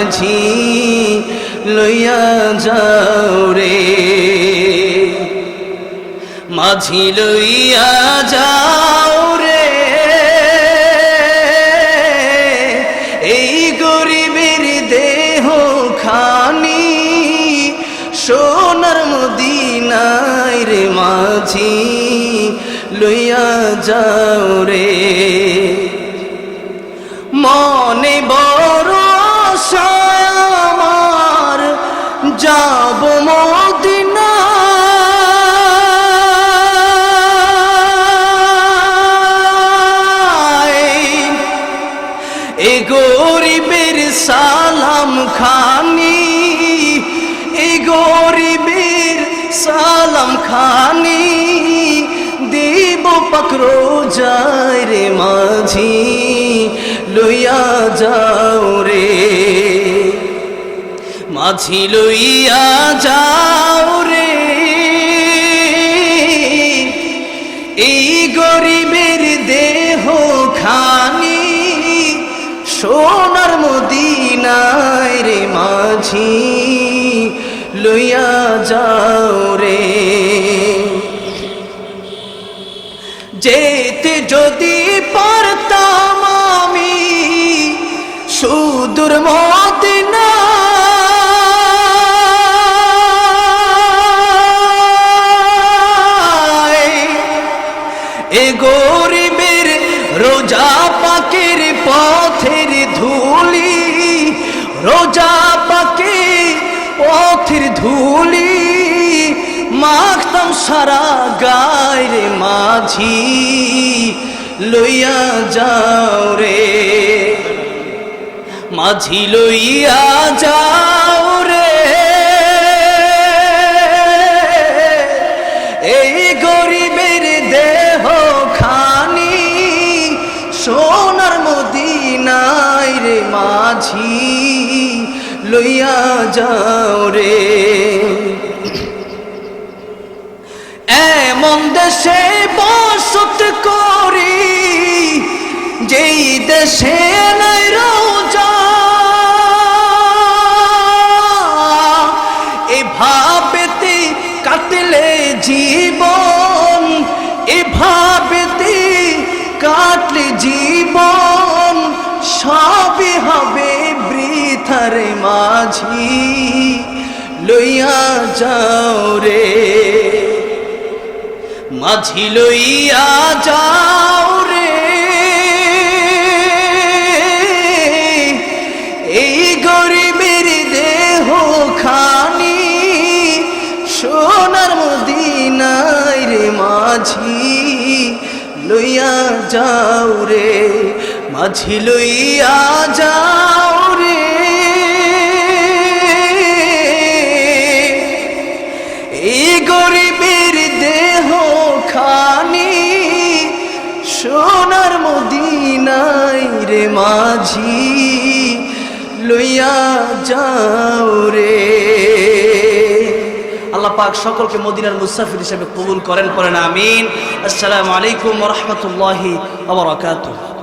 মাঝি লইয়া যাও রে, মাঝি লইয়া যাও রে, এই গরিবের দেহ খানি সোনার মদিনায় রে, মাঝি লইয়া যাও রে। মনে বড় আশা আমার যাব মদিনা, এ গরিবের সালাম খানি, এ গরিবের সালাম খানি দিব পাক রোজায় রে, মাঝি লইয়া যাও রে, মাঝি লইয়া যাও রে, এই গরিবের দেহ খানি সোনার মদিনায় রে, মাঝি লইয়া যাও রে। যেতে যদি পারতাম আমি সুদূর মদিনা, এ গরিবের রোজা পাকের পথের ধুলি, রোজা পাকে পথের ধুলি মাখতাম সারা গায় রে, মাঝি লইয়া যাও রে, মাঝি লইয়া যাও রে, এই গরিবের দেহ খানি সোনার মদিনায় রে, মাঝি লইয়া যাও রে। এমন দেশে বসত করি যেই দেশে নাই রোজা, এভাবেতে কাটলে জীবন, এভাবেতে কাটলে জীবন সবই হবে বৃথার, মাঝি লইয়া যাও রে, মাঝি লইয়া যাও রে, এই গরিবের দেহ খানি সোনার মদিনায় রে, মাঝি লইয়া যাও রে, মাঝি লইয়া যাও রে, এই গরিবের দেহ খানি সোনার মদিনায় রে, মাঝি লইয়া যাও রে। আল্লাহ পাক সকলকে মদিনার মুসাফির হিসেবে কবুল করেন, পড়েন আমিন। আসসালামু আলাইকুম ওয়া রাহমাতুল্লাহি ওয়া বারাকাতুহু।